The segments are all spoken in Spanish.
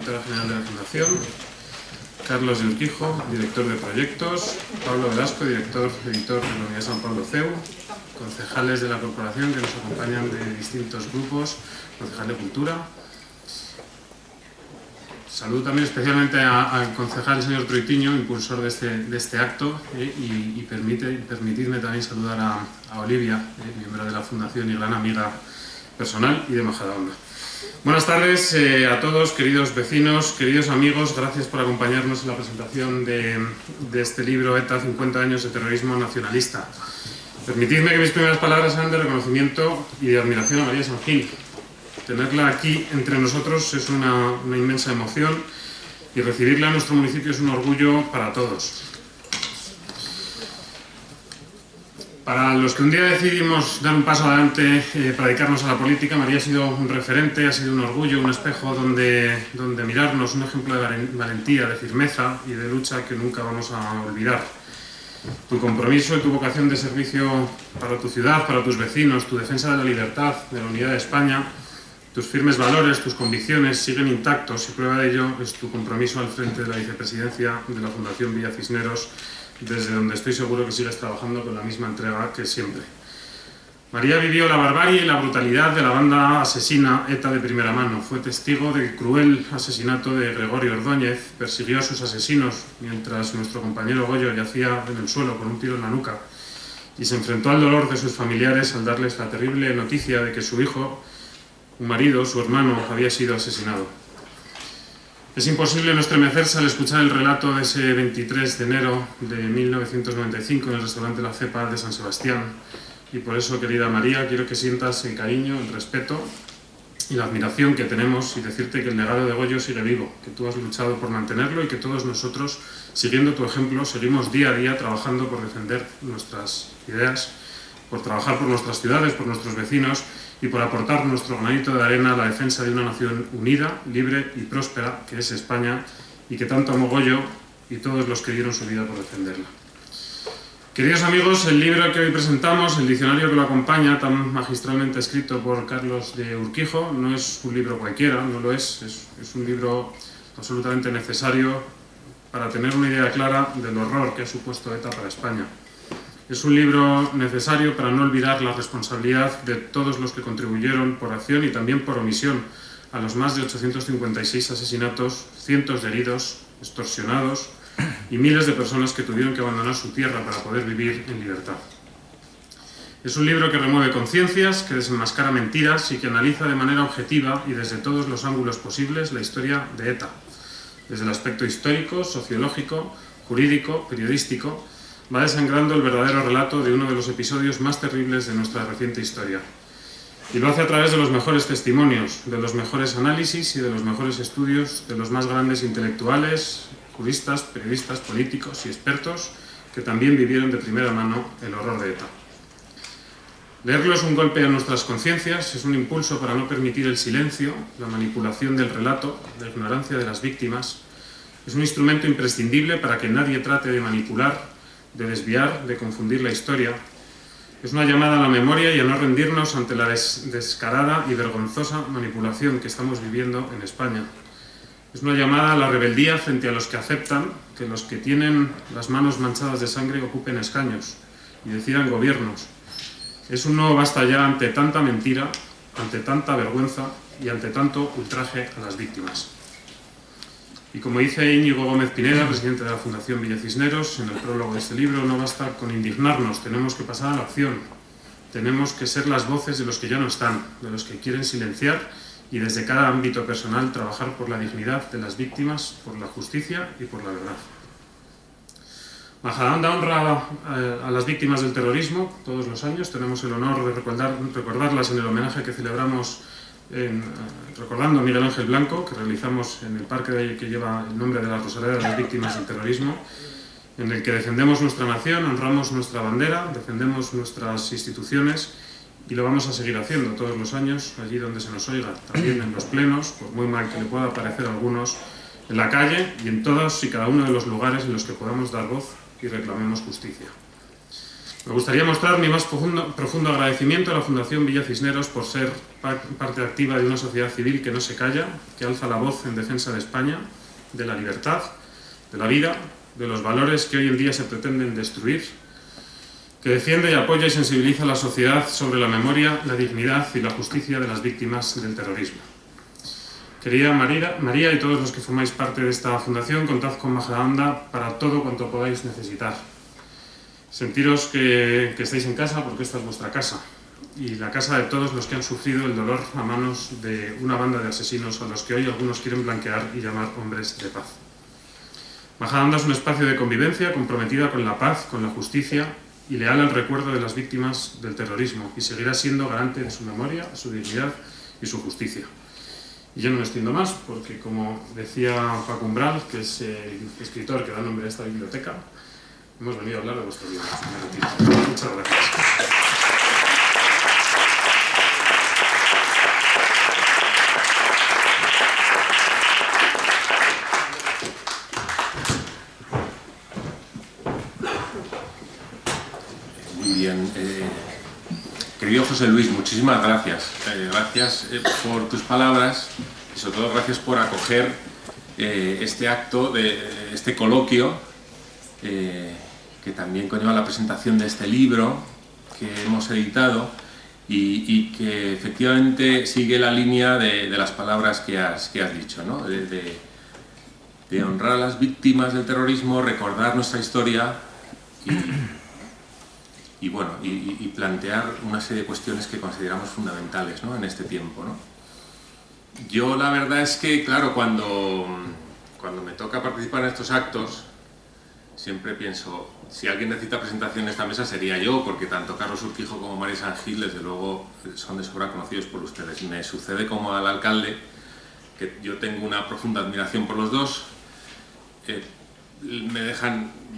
Directora General de la Fundación, Carlos de Urquijo, Director de Proyectos, Pablo Velasco, Editor de la Unidad San Pablo CEU, concejales de la Corporación que nos acompañan de distintos grupos, concejal de Cultura. Saludo también especialmente al concejal señor Troitiño, impulsor de este acto, y permitidme también saludar a Olivia, miembro de la Fundación y gran amiga personal y de Majadahonda. Buenas tardes a todos, queridos vecinos, queridos amigos, gracias por acompañarnos en la presentación de este libro ETA, 50 años de terrorismo nacionalista. Permitidme que mis primeras palabras sean de reconocimiento y de admiración a María San Gil. Tenerla aquí entre nosotros es una inmensa emoción y recibirla en nuestro municipio es un orgullo para todos. Para los que un día decidimos dar un paso adelante para dedicarnos a la política, María ha sido un referente, ha sido un orgullo, un espejo donde mirarnos, un ejemplo de valentía, de firmeza y de lucha que nunca vamos a olvidar. Tu compromiso y tu vocación de servicio para tu ciudad, para tus vecinos, tu defensa de la libertad, de la unidad de España, tus firmes valores, tus convicciones siguen intactos y prueba de ello es tu compromiso al frente de la vicepresidencia de la Fundación Villa Cisneros, desde donde estoy seguro que sigues trabajando con la misma entrega que siempre. María vivió la barbarie y la brutalidad de la banda asesina ETA de primera mano. Fue testigo del cruel asesinato de Gregorio Ordóñez, persiguió a sus asesinos mientras nuestro compañero Goyo yacía en el suelo con un tiro en la nuca y se enfrentó al dolor de sus familiares al darles la terrible noticia de que su hijo, un marido, su hermano, había sido asesinado. Es imposible no estremecerse al escuchar el relato de ese 23 de enero de 1995 en el restaurante La Cepa de San Sebastián. Y por eso, querida María, quiero que sientas el cariño, el respeto y la admiración que tenemos y decirte que el legado de Goyo sigue vivo, que tú has luchado por mantenerlo y que todos nosotros, siguiendo tu ejemplo, seguimos día a día trabajando por defender nuestras ideas, por trabajar por nuestras ciudades, por nuestros vecinos y por aportar nuestro granito de arena a la defensa de una nación unida, libre y próspera, que es España, y que tanto amó Goyo y todos los que dieron su vida por defenderla. Queridos amigos, el libro que hoy presentamos, el diccionario que lo acompaña, tan magistralmente escrito por Carlos de Urquijo, no es un libro cualquiera, no lo es un libro absolutamente necesario para tener una idea clara del horror que ha supuesto ETA para España. Es un libro necesario para no olvidar la responsabilidad de todos los que contribuyeron por acción y también por omisión a los más de 856 asesinatos, cientos de heridos, extorsionados y miles de personas que tuvieron que abandonar su tierra para poder vivir en libertad. Es un libro que remueve conciencias, que desenmascara mentiras y que analiza de manera objetiva y desde todos los ángulos posibles la historia de ETA, desde el aspecto histórico, sociológico, jurídico, periodístico. Va desangrando el verdadero relato de uno de los episodios más terribles de nuestra reciente historia. Y lo hace a través de los mejores testimonios, de los mejores análisis y de los mejores estudios de los más grandes intelectuales, juristas, periodistas, políticos y expertos que también vivieron de primera mano el horror de ETA. Leerlo es un golpe a nuestras conciencias, es un impulso para no permitir el silencio, la manipulación del relato, la ignorancia de las víctimas. Es un instrumento imprescindible para que nadie trate de manipular, de desviar, de confundir la historia. Es una llamada a la memoria y a no rendirnos ante la descarada y vergonzosa manipulación que estamos viviendo en España. Es una llamada a la rebeldía frente a los que aceptan que los que tienen las manos manchadas de sangre ocupen escaños y decidan gobiernos. Es un no basta ya ante tanta mentira, ante tanta vergüenza y ante tanto ultraje a las víctimas. Y como dice Íñigo Gómez Pineda, presidente de la Fundación Villa Cisneros, en el prólogo de este libro, no basta con indignarnos, tenemos que pasar a la acción. Tenemos que ser las voces de los que ya no están, de los que quieren silenciar y desde cada ámbito personal trabajar por la dignidad de las víctimas, por la justicia y por la verdad. Majadahonda honra a las víctimas del terrorismo todos los años. Tenemos el honor de recordarlas en el homenaje que celebramos recordando a Miguel Ángel Blanco, que realizamos en el parque que lleva el nombre de la Rosaleda de las Víctimas del Terrorismo, en el que defendemos nuestra nación, honramos nuestra bandera, defendemos nuestras instituciones y lo vamos a seguir haciendo todos los años, allí donde se nos oiga, también en los plenos, por muy mal que le pueda parecer a algunos, en la calle y en todos y cada uno de los lugares en los que podamos dar voz y reclamemos justicia. Me gustaría mostrar mi más profundo agradecimiento a la Fundación Villa Cisneros por ser parte activa de una sociedad civil que no se calla, que alza la voz en defensa de España, de la libertad, de la vida, de los valores que hoy en día se pretenden destruir, que defiende y apoya y sensibiliza a la sociedad sobre la memoria, la dignidad y la justicia de las víctimas del terrorismo. Querida María y todos los que formáis parte de esta fundación, contad con Majadahonda para todo cuanto podáis necesitar. Sentiros que estáis en casa porque esta es vuestra casa y la casa de todos los que han sufrido el dolor a manos de una banda de asesinos a los que hoy algunos quieren blanquear y llamar hombres de paz. Majadahonda es un espacio de convivencia comprometida con la paz, con la justicia y leal al recuerdo de las víctimas del terrorismo, y seguirá siendo garante de su memoria, su dignidad y su justicia. Y yo no me extiendo más porque, como decía Paco Umbral, que es el escritor que da nombre a esta biblioteca, hemos venido a hablar de vuestro libro. Muchas gracias. Muy bien. Querido José Luis, muchísimas gracias. Gracias por tus palabras y sobre todo gracias por acoger este acto, este coloquio, que también conlleva la presentación de este libro que hemos editado y que efectivamente sigue la línea de las palabras que has dicho, ¿no? De honrar a las víctimas del terrorismo, recordar nuestra historia y plantear una serie de cuestiones que consideramos fundamentales, ¿no? En este tiempo, ¿no? Yo la verdad es que, claro, cuando me toca participar en estos actos, siempre pienso, si alguien necesita presentación en esta mesa sería yo, porque tanto Carlos Urquijo como María San Gil, desde luego, son de sobra conocidos por ustedes. Me sucede como al alcalde, que yo tengo una profunda admiración por los dos. Me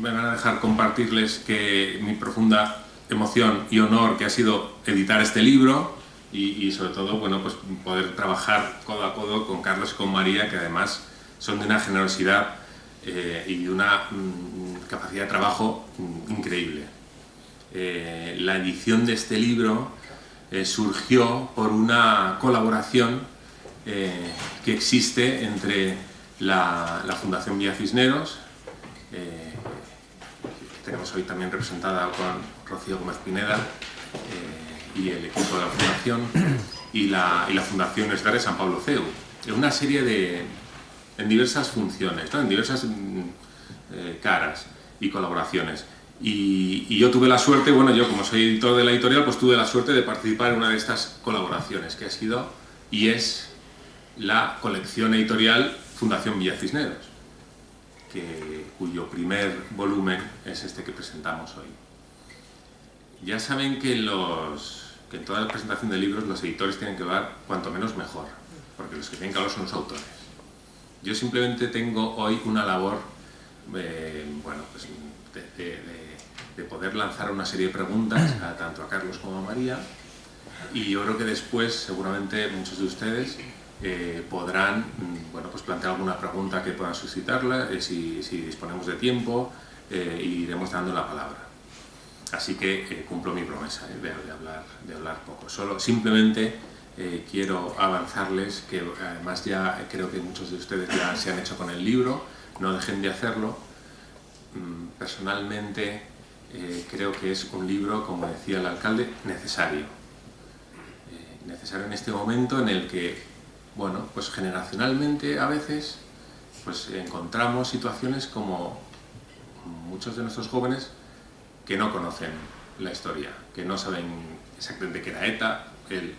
van a dejar compartirles que mi profunda emoción y honor que ha sido editar este libro y sobre todo, bueno, pues poder trabajar codo a codo con Carlos y con María, que además son de una generosidad y de una capacidad de trabajo increíble. La edición de este libro surgió por una colaboración que existe entre la Fundación Villa Cisneros, que tenemos hoy también representada con Rocío Gómez Pineda, y el equipo de la Fundación, y la Fundación Universitaria San Pablo CEU, en una serie en diversas funciones, ¿no? En diversas caras y colaboraciones. Y yo tuve la suerte, bueno, yo como soy editor de la editorial, pues tuve la suerte de participar en una de estas colaboraciones, que ha sido y es la colección editorial Fundación Villa Cisneros, cuyo primer volumen es este que presentamos hoy. Ya saben que en toda la presentación de libros los editores tienen que dar cuanto menos mejor, porque los que tienen que hablar son los autores. Yo simplemente tengo hoy una labor, bueno, pues de poder lanzar una serie de preguntas tanto a Carlos como a María, y yo creo que después seguramente muchos de ustedes podrán, bueno, pues plantear alguna pregunta que puedan suscitarla, si disponemos de tiempo, y iremos dando la palabra. Así que cumplo mi promesa de hablar poco. Simplemente quiero avanzarles que además ya creo que muchos de ustedes ya se han hecho con el libro, no dejen de hacerlo. Personalmente creo que es un libro, como decía el alcalde, necesario. Necesario en este momento en el que, bueno, pues generacionalmente a veces pues encontramos situaciones como muchos de nuestros jóvenes que no conocen la historia, que no saben exactamente qué era ETA.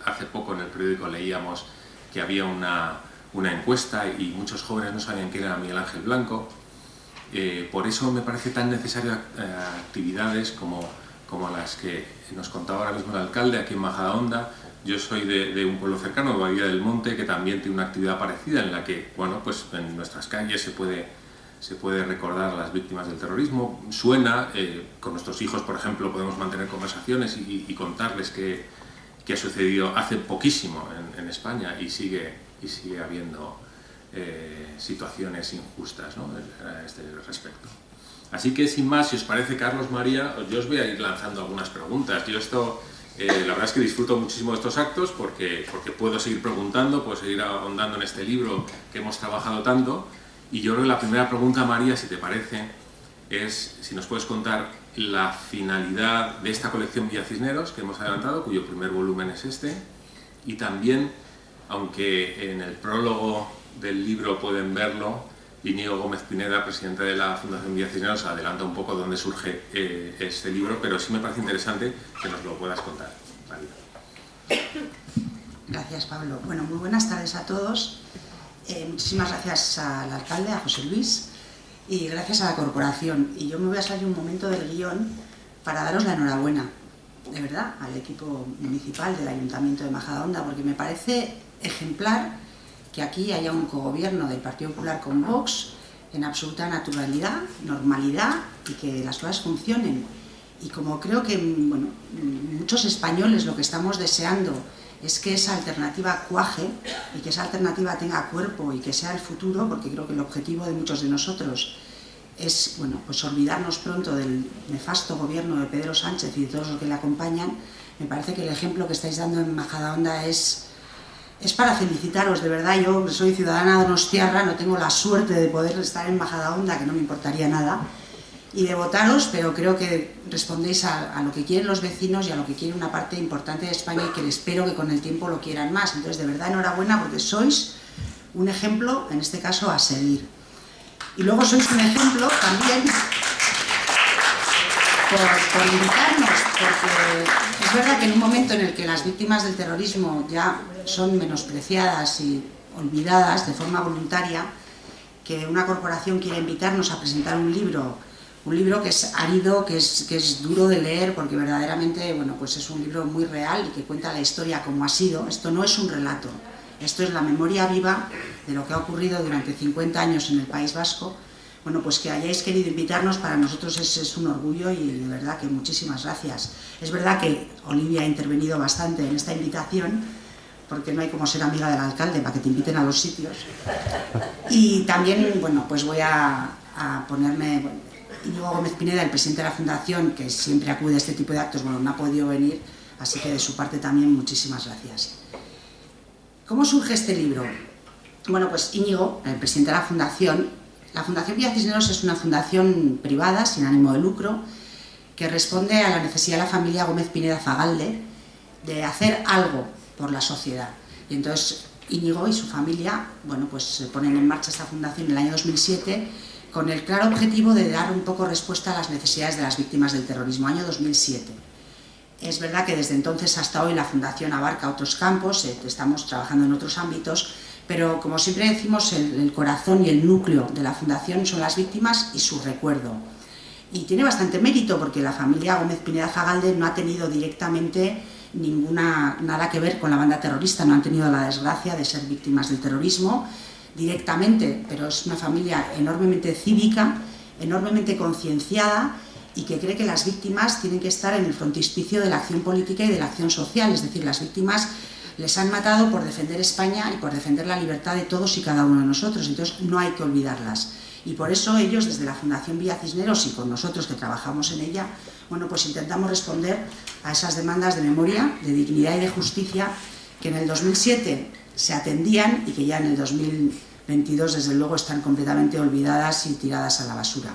Hace poco en el periódico leíamos que había una encuesta y muchos jóvenes no sabían quién era Miguel Ángel Blanco. Por eso me parece tan necesario actividades como las que nos contaba ahora mismo el alcalde aquí en Majadahonda. Yo soy de un pueblo cercano, de Bahía del Monte, que también tiene una actividad parecida en la que, bueno, pues en nuestras calles se puede recordar a las víctimas del terrorismo. Suena, con nuestros hijos, por ejemplo, podemos mantener conversaciones y contarles qué ha sucedido hace poquísimo en España y sigue habiendo situaciones injustas, ¿no?, a este respecto. Así que, sin más, si os parece, Carlos, María, yo os voy a ir lanzando algunas preguntas. Yo esto, la verdad es que disfruto muchísimo de estos actos porque puedo seguir preguntando, puedo seguir ahondando en este libro que hemos trabajado tanto. Y yo creo que la primera pregunta, María, si te parece, es si nos puedes contar la finalidad de esta colección Villa Cisneros que hemos adelantado, cuyo primer volumen es este, y también, aunque en el prólogo del libro pueden verlo, Íñigo Gómez Pineda, presidente de la Fundación Villa Cisneros, adelanta un poco dónde surge este libro, pero sí me parece interesante que nos lo puedas contar. María. Gracias, Pablo. Bueno, muy buenas tardes a todos. Muchísimas gracias al alcalde, a José Luis, y gracias a la corporación. Y yo me voy a salir un momento del guión para daros la enhorabuena, de verdad, al equipo municipal del Ayuntamiento de Majadahonda, porque me parece ejemplar que aquí haya un cogobierno del Partido Popular con Vox en absoluta naturalidad, normalidad, y que las cosas funcionen. Y como creo que bueno, muchos españoles lo que estamos deseando es que esa alternativa cuaje y que esa alternativa tenga cuerpo y que sea el futuro, porque creo que el objetivo de muchos de nosotros es bueno, pues olvidarnos pronto del nefasto gobierno de Pedro Sánchez y de todos los que le acompañan. Me parece que el ejemplo que estáis dando en Majadahonda es para felicitaros, de verdad. Yo soy ciudadana donostiarra, no tengo la suerte de poder estar en Majadahonda, que no me importaría nada, y de votaros, pero creo que respondéis a lo que quieren los vecinos y a lo que quiere una parte importante de España, y que espero que con el tiempo lo quieran más. Entonces, de verdad, enhorabuena, porque sois un ejemplo, en este caso, a seguir. Y luego sois un ejemplo también por invitarnos, porque es verdad que en un momento en el que las víctimas del terrorismo ya son menospreciadas y olvidadas de forma voluntaria, que una corporación quiere invitarnos a presentar un libro que es árido, que es duro de leer, porque verdaderamente bueno, pues es un libro muy real y que cuenta la historia como ha sido. Esto no es un relato, esto es la memoria viva de lo que ha ocurrido durante 50 años en el País Vasco. Bueno, pues que hayáis querido invitarnos, para nosotros es un orgullo, y de verdad que muchísimas gracias. Es verdad que Olivia ha intervenido bastante en esta invitación, porque no hay como ser amiga del alcalde para que te inviten a los sitios. Y también, bueno, pues voy a ponerme... Bueno, Íñigo Gómez Pineda, el presidente de la Fundación, que siempre acude a este tipo de actos, bueno, no ha podido venir, así que de su parte también muchísimas gracias. ¿Cómo surge este libro? Bueno, pues Íñigo, el presidente de la Fundación Villa Cisneros es una fundación privada, sin ánimo de lucro, que responde a la necesidad de la familia Gómez Pineda Zagalde de hacer algo por la sociedad. Y entonces Íñigo y su familia, bueno, pues se ponen en marcha esta fundación en el año 2007 con el claro objetivo de dar un poco respuesta a las necesidades de las víctimas del terrorismo, año 2007. Es verdad que desde entonces hasta hoy la fundación abarca otros campos, estamos trabajando en otros ámbitos, pero como siempre decimos, el corazón y el núcleo de la fundación son las víctimas y su recuerdo. Y tiene bastante mérito, porque la familia Gómez Pineda Zagalde no ha tenido directamente nada que ver con la banda terrorista, no han tenido la desgracia de ser víctimas del terrorismo directamente, pero es una familia enormemente cívica, enormemente concienciada, y que cree que las víctimas tienen que estar en el frontispicio de la acción política y de la acción social. Es decir, las víctimas les han matado por defender España y por defender la libertad de todos y cada uno de nosotros, entonces no hay que olvidarlas. Y por eso ellos, desde la Fundación Villa Cisneros y con nosotros que trabajamos en ella, bueno, pues intentamos responder a esas demandas de memoria, de dignidad y de justicia que en el 2007 se atendían y que ya en el 2022, desde luego, están completamente olvidadas y tiradas a la basura.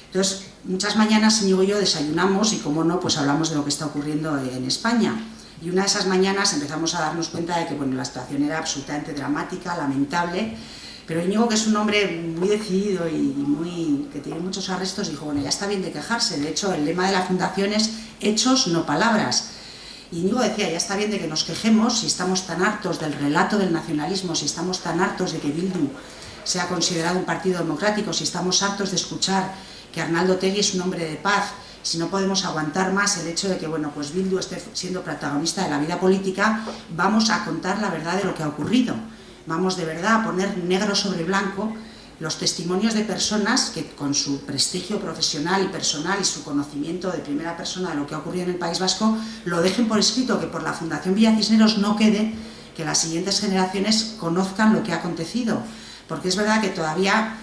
Entonces, muchas mañanas Íñigo y yo desayunamos y, como no, pues hablamos de lo que está ocurriendo en España. Y una de esas mañanas empezamos a darnos cuenta de que bueno, la situación era absolutamente dramática, lamentable, pero Íñigo, que es un hombre muy decidido y que tiene muchos arrestos, dijo, bueno, ya está bien de quejarse. De hecho, el lema de la fundación es hechos, no palabras. Y Íñigo decía, ya está bien de que nos quejemos si estamos tan hartos del relato del nacionalismo, si estamos tan hartos de que Bildu sea considerado un partido democrático, si estamos hartos de escuchar que Arnaldo Otegi es un hombre de paz, si no podemos aguantar más el hecho de que bueno, pues Bildu esté siendo protagonista de la vida política, vamos a contar la verdad de lo que ha ocurrido. Vamos de verdad a poner negro sobre blanco los testimonios de personas que, con su prestigio profesional y personal y su conocimiento de primera persona de lo que ha ocurrido en el País Vasco, lo dejen por escrito, que por la Fundación Villa Cisneros no quede, que las siguientes generaciones conozcan lo que ha acontecido. Porque es verdad que todavía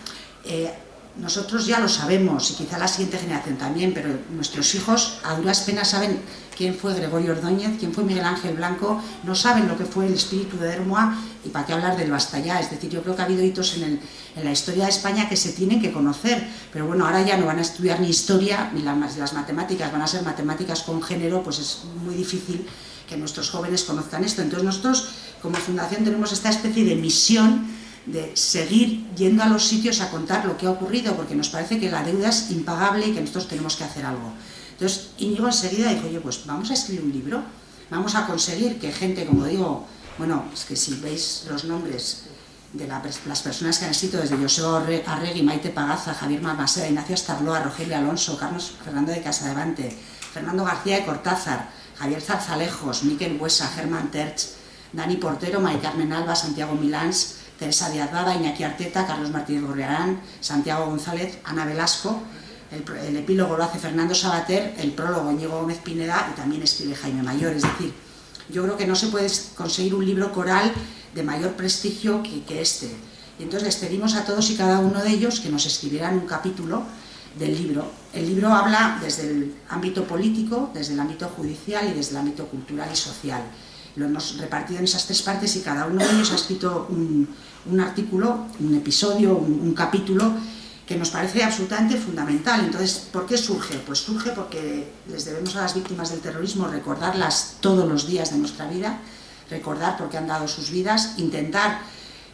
nosotros ya lo sabemos y quizá la siguiente generación también, pero nuestros hijos a duras penas saben quién fue Gregorio Ordóñez, quién fue Miguel Ángel Blanco, no saben lo que fue el espíritu de Dermoa y para qué hablar del Basta Ya. Es decir, yo creo que ha habido hitos en la historia de España que se tienen que conocer, pero bueno, ahora ya no van a estudiar ni historia ni las matemáticas, van a ser matemáticas con género, pues es muy difícil que nuestros jóvenes conozcan esto. Entonces nosotros como fundación tenemos esta especie de misión de seguir yendo a los sitios a contar lo que ha ocurrido, porque nos parece que la deuda es impagable y que nosotros tenemos que hacer algo. Entonces Íñigo enseguida dijo, oye, pues vamos a escribir un libro, vamos a conseguir que gente, como digo, bueno, es que si veis los nombres de las personas que han escrito, desde Joseba Arregui, Maite Pagaza, Javier Malmaseda, Ignacio Astarloa, Rogelio Alonso, Carlos Fernando de Casadevante, Fernando García de Cortázar, Javier Zarzalejos, Miquel Buesa, Germán Terch, Dani Portero, Mari Carmen Alba, Santiago Milans, Teresa Díaz Bada, Iñaki Arteta, Carlos Martínez Gorriarán, Santiago González, Ana Velasco, el epílogo lo hace Fernando Sabater, el prólogo Íñigo Gómez Pineda y también escribe Jaime Mayor. Es decir, yo creo que no se puede conseguir un libro coral de mayor prestigio que este. Y entonces les pedimos a todos y cada uno de ellos que nos escribieran un capítulo del libro. El libro habla desde el ámbito político, desde el ámbito judicial y desde el ámbito cultural y social. Lo hemos repartido en esas tres partes y cada uno de ellos ha escrito un artículo, un episodio, un capítulo que nos parece absolutamente fundamental. Entonces, ¿por qué surge? Pues surge porque les debemos a las víctimas del terrorismo recordarlas todos los días de nuestra vida, recordar por qué han dado sus vidas, intentar,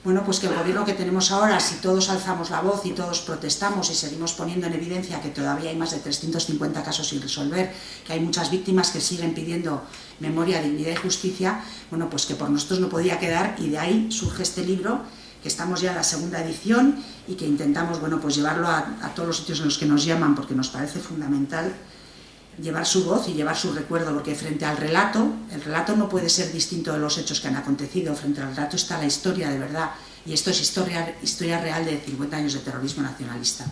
bueno, pues que el gobierno que tenemos ahora, si todos alzamos la voz y todos protestamos y seguimos poniendo en evidencia que todavía hay más de 350 casos sin resolver, que hay muchas víctimas que siguen pidiendo memoria, dignidad y justicia, bueno, pues que por nosotros no podía quedar, y de ahí surge este libro, que estamos ya en la segunda edición y que intentamos, bueno, pues llevarlo a todos los sitios en los que nos llaman, porque nos parece fundamental llevar su voz y llevar su recuerdo, porque frente al relato, el relato no puede ser distinto de los hechos que han acontecido, frente al relato está la historia de verdad, y esto es historia real de 50 años de terrorismo nacionalista.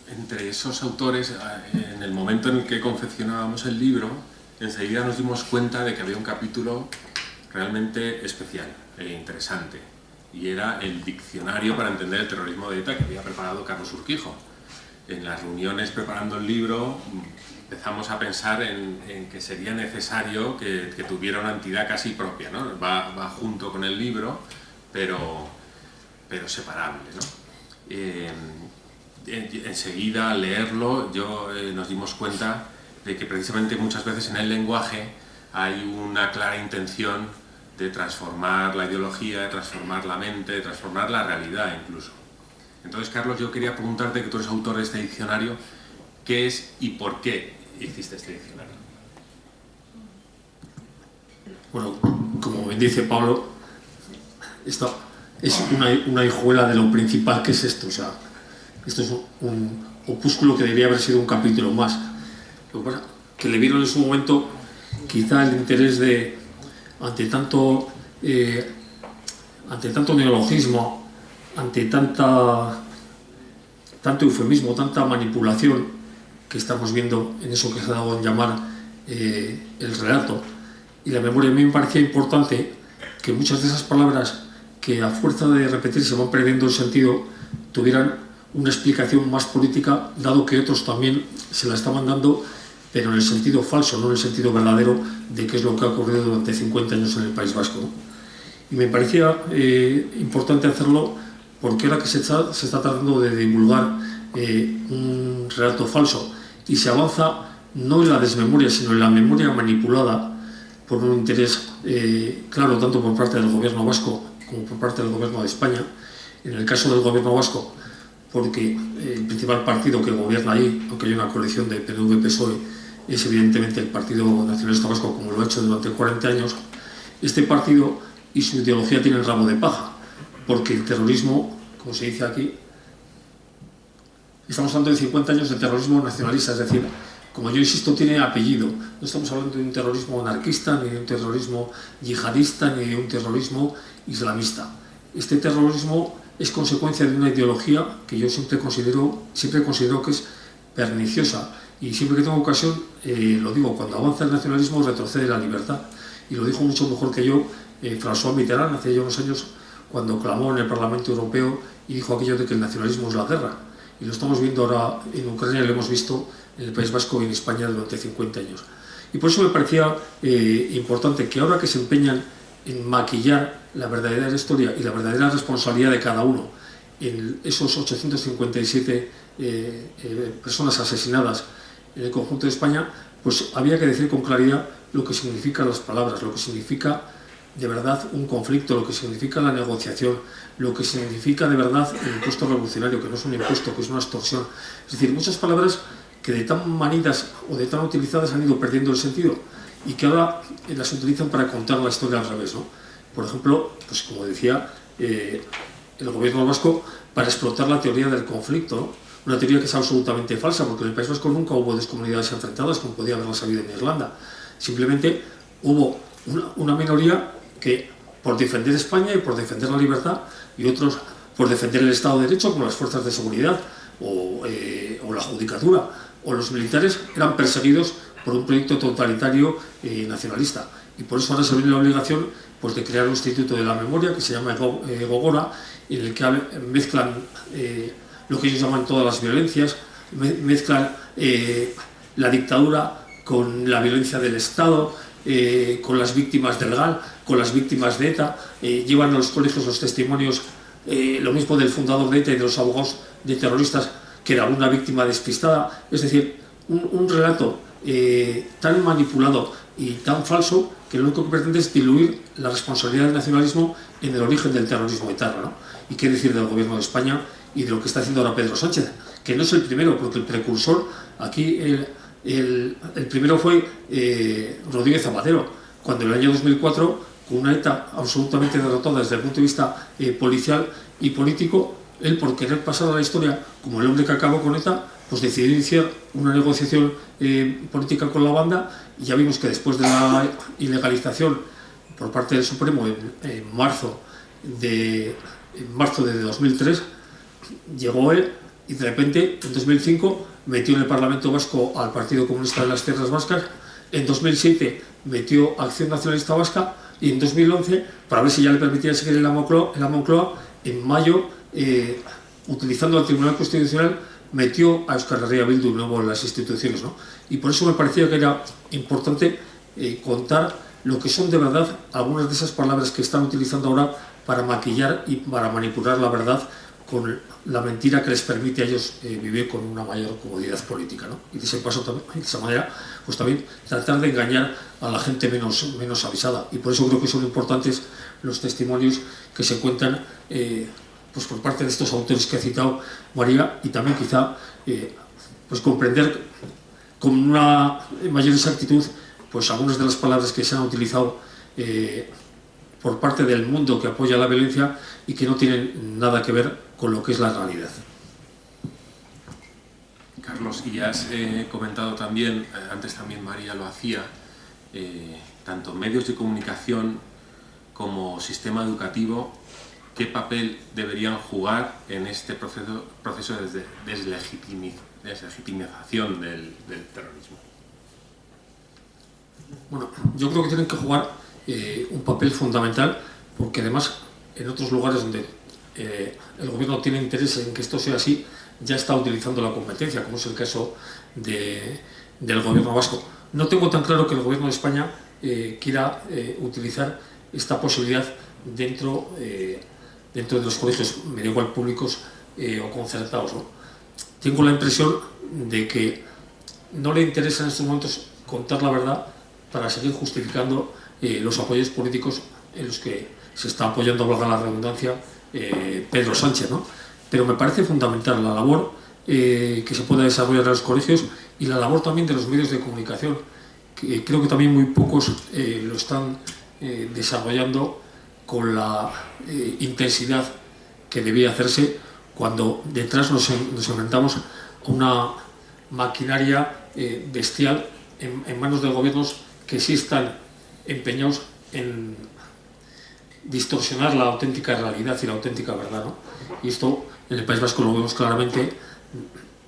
Entre esos autores, en el momento en el que confeccionábamos el libro, enseguida nos dimos cuenta de que había un capítulo realmente especial e interesante, y era el diccionario para entender el terrorismo de ETA que había preparado Carlos Urquijo. En las reuniones preparando el libro empezamos a pensar en que sería necesario que tuviera una entidad casi propia, ¿no? Va junto con el libro, pero separable, ¿no? Enseguida al leerlo nos dimos cuenta de que precisamente muchas veces en el lenguaje hay una clara intención de transformar la ideología, de transformar la mente, de transformar la realidad incluso. Entonces, Carlos, yo quería preguntarte, que tú eres autor de este diccionario, ¿qué es y por qué hiciste este diccionario? Bueno, como bien dice Pablo, esta es una hijuela de lo principal que es esto. O sea, esto es un opúsculo que debería haber sido un capítulo más. Lo que pasa es que le vieron en su momento quizá el interés de, ante tanto neologismo, ante tanto eufemismo, tanta manipulación que estamos viendo en eso que se ha dado en llamar el relato y la memoria, a mí me parecía importante que muchas de esas palabras que a fuerza de repetirse van perdiendo el sentido tuvieran una explicación más política, dado que otros también se la estaban dando, pero en el sentido falso, no en el sentido verdadero de qué es lo que ha ocurrido durante 50 años en el País Vasco, ¿no? Y me parecía importante hacerlo porque ahora que se está tratando de divulgar un relato falso y se avanza no en la desmemoria, sino en la memoria manipulada por un interés claro, tanto por parte del gobierno vasco como por parte del gobierno de España. En el caso del gobierno vasco, porque el principal partido que gobierna ahí, aunque hay una coalición de PNV-PSOE, es evidentemente el Partido Nacionalista Vasco, como lo ha hecho durante 40 años. Este partido y su ideología tienen rabo de paja, porque el terrorismo, como se dice aquí, estamos hablando de 50 años de terrorismo nacionalista, es decir, como yo insisto, tiene apellido. No estamos hablando de un terrorismo anarquista, ni de un terrorismo yihadista, ni de un terrorismo islamista. Este terrorismo es consecuencia de una ideología que yo siempre considero que es perniciosa, y siempre que tengo ocasión lo digo: cuando avanza el nacionalismo retrocede la libertad, y lo dijo mucho mejor que yo François Mitterrand hace ya unos años, cuando clamó en el Parlamento Europeo y dijo aquello de que el nacionalismo es la guerra. Y lo estamos viendo ahora en Ucrania, lo hemos visto en el País Vasco y en España durante 50 años. Y por eso me parecía importante que ahora que se empeñan en maquillar la verdadera historia y la verdadera responsabilidad de cada uno en esos 857 personas asesinadas en el conjunto de España, pues había que decir con claridad lo que significan las palabras, lo que significa de verdad un conflicto, lo que significa la negociación, lo que significa de verdad el impuesto revolucionario, que no es un impuesto, que es una extorsión. Es decir, muchas palabras que de tan manidas o de tan utilizadas han ido perdiendo el sentido y que ahora las utilizan para contar la historia al revés, ¿no? Por ejemplo, pues como decía, el gobierno vasco para explotar la teoría del conflicto, ¿no? Una teoría que es absolutamente falsa, porque en el País Vasco nunca hubo descomunidades enfrentadas como podía haberlas habido en Irlanda. Simplemente hubo una minoría que, por defender España y por defender la libertad, y otros por defender el Estado de Derecho, como las fuerzas de seguridad o la judicatura o los militares, eran perseguidos por un proyecto totalitario nacionalista. Y por eso ahora se ve la obligación pues, de crear un instituto de la memoria que se llama Gogora, en el que mezclan lo que ellos llaman todas las violencias, mezclan la dictadura con la violencia del Estado, con las víctimas del GAL, con las víctimas de ETA, llevan a los colegios los testimonios, lo mismo del fundador de ETA y de los abogados de terroristas, que era una víctima despistada. Es decir, un relato tan manipulado y tan falso que lo único que pretende es diluir la responsabilidad del nacionalismo en el origen del terrorismo etarra, ¿no? Y qué decir del gobierno de España y de lo que está haciendo ahora Pedro Sánchez, que no es el primero, porque el precursor aquí, el primero fue Rodríguez Zapatero, cuando en el año 2004, con una ETA absolutamente derrotada desde el punto de vista policial y político, él, por querer pasar a la historia como el hombre que acabó con ETA, pues decidió iniciar una negociación política con la banda, y ya vimos que después de la ilegalización por parte del Supremo en marzo de 2003, llegó él y de repente en 2005 metió en el Parlamento Vasco al Partido Comunista de las Tierras Vascas, en 2007 metió a Acción Nacionalista Vasca, y en 2011, para ver si ya le permitía seguir en la Moncloa, en mayo, utilizando al Tribunal Constitucional, metió a Euskal Herria Bildu de nuevo en las instituciones, ¿no? Y por eso me parecía que era importante contar lo que son de verdad algunas de esas palabras que están utilizando ahora para maquillar y para manipular la verdad con la mentira que les permite a ellos vivir con una mayor comodidad política, ¿no? Y de ese paso, de esa manera, pues también tratar de engañar a la gente menos avisada. Y por eso creo que son importantes los testimonios que se cuentan pues por parte de estos autores que ha citado María, y también quizá pues comprender con una mayor exactitud pues algunas de las palabras que se han utilizado por parte del mundo que apoya la violencia y que no tienen nada que ver con lo que es la realidad. Carlos, y has comentado también, antes también María lo hacía, tanto medios de comunicación como sistema educativo, ¿qué papel deberían jugar en este proceso de deslegitimización del terrorismo? Bueno, yo creo que tienen que jugar un papel fundamental, porque además en otros lugares donde el gobierno tiene interés en que esto sea así, ya está utilizando la competencia, como es el caso del gobierno vasco. No tengo tan claro que el gobierno de España quiera utilizar esta posibilidad dentro de los colegios, me da igual públicos o concertados, ¿no? Tengo la impresión de que no le interesa en estos momentos contar la verdad para seguir justificando los apoyos políticos en los que se está apoyando, valga la redundancia, Pedro Sánchez, ¿no? Pero me parece fundamental la labor que se pueda desarrollar en los colegios y la labor también de los medios de comunicación, que creo que también muy pocos lo están desarrollando con la intensidad que debía hacerse, cuando detrás nos enfrentamos a una maquinaria bestial en manos de gobiernos que sí están empeñados en distorsionar la auténtica realidad y la auténtica verdad, ¿no? Y esto en el País Vasco lo vemos claramente,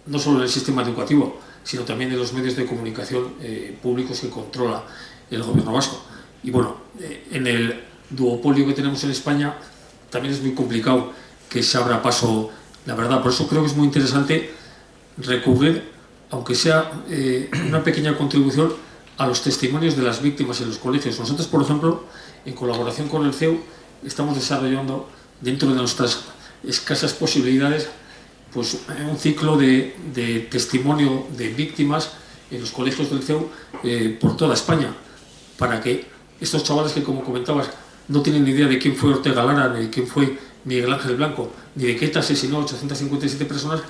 no solo en el sistema educativo, sino también en los medios de comunicación públicos que controla el gobierno vasco. Y bueno, en el duopolio que tenemos en España, también es muy complicado que se abra paso, la verdad. Por eso creo que es muy interesante recurrir, aunque sea una pequeña contribución, a los testimonios de las víctimas en los colegios. Nosotros, por ejemplo, en colaboración con el CEU, estamos desarrollando, dentro de nuestras escasas posibilidades, pues un ciclo de testimonio de víctimas en los colegios del CEU por toda España, para que estos chavales que, como comentabas, no tienen ni idea de quién fue Ortega Lara, ni de quién fue Miguel Ángel Blanco, ni de que ETA asesinó a 857 personas,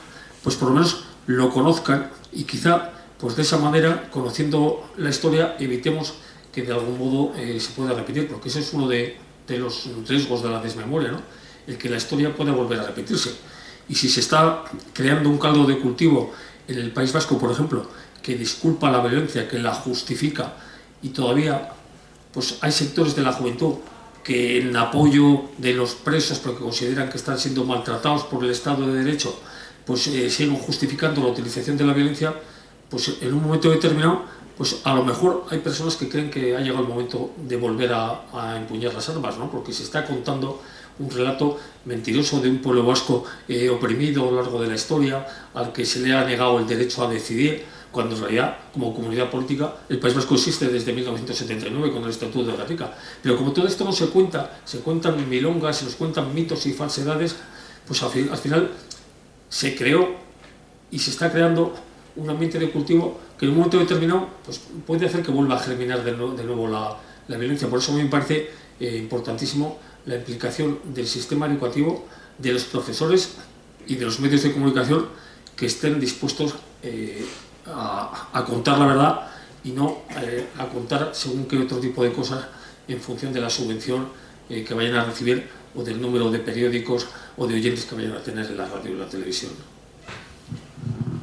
pues por lo menos lo conozcan, y quizá pues de esa manera, conociendo la historia, evitemos que de algún modo se pueda repetir, porque ese es uno de los riesgos de la desmemoria, ¿no? El que la historia pueda volver a repetirse. Y si se está creando un caldo de cultivo en el País Vasco, por ejemplo, que disculpa la violencia, que la justifica, y todavía pues hay sectores de la juventud que, en apoyo de los presos porque consideran que están siendo maltratados por el Estado de Derecho, pues siguen justificando la utilización de la violencia, pues en un momento determinado, pues a lo mejor hay personas que creen que ha llegado el momento de volver a empuñar las armas, ¿no? Porque se está contando un relato mentiroso de un pueblo vasco oprimido a lo largo de la historia, al que se le ha negado el derecho a decidir, cuando en realidad, como comunidad política, el País Vasco existe desde 1979 con el Estatuto de Gernika. Pero como todo esto no se cuenta, se cuentan milongas, se nos cuentan mitos y falsedades, pues al final se creó y se está creando un ambiente de cultivo que en un momento determinado pues puede hacer que vuelva a germinar de nuevo la violencia. Por eso a mí me parece importantísimo la implicación del sistema educativo, de los profesores y de los medios de comunicación, que estén dispuestos a contar la verdad y no a contar según qué otro tipo de cosas en función de la subvención que vayan a recibir, o del número de periódicos o de oyentes que vayan a tener en la radio y la televisión.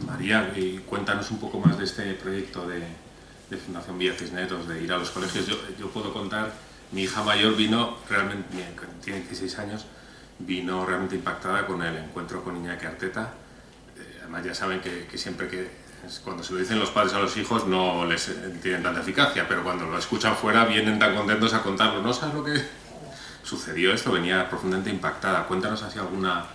María, y cuéntanos un poco más de este proyecto de Fundación Vía Cisneros, de ir a los colegios. Yo puedo contar, mi hija mayor vino realmente, tiene 16 años, vino realmente impactada con el encuentro con Iñaki Arteta. Además ya saben que siempre cuando se lo dicen los padres a los hijos no les tienen tanta eficacia, pero cuando lo escuchan fuera vienen tan contentos a contarlo. ¿No sabes lo que sucedió esto? Venía profundamente impactada. Cuéntanos así alguna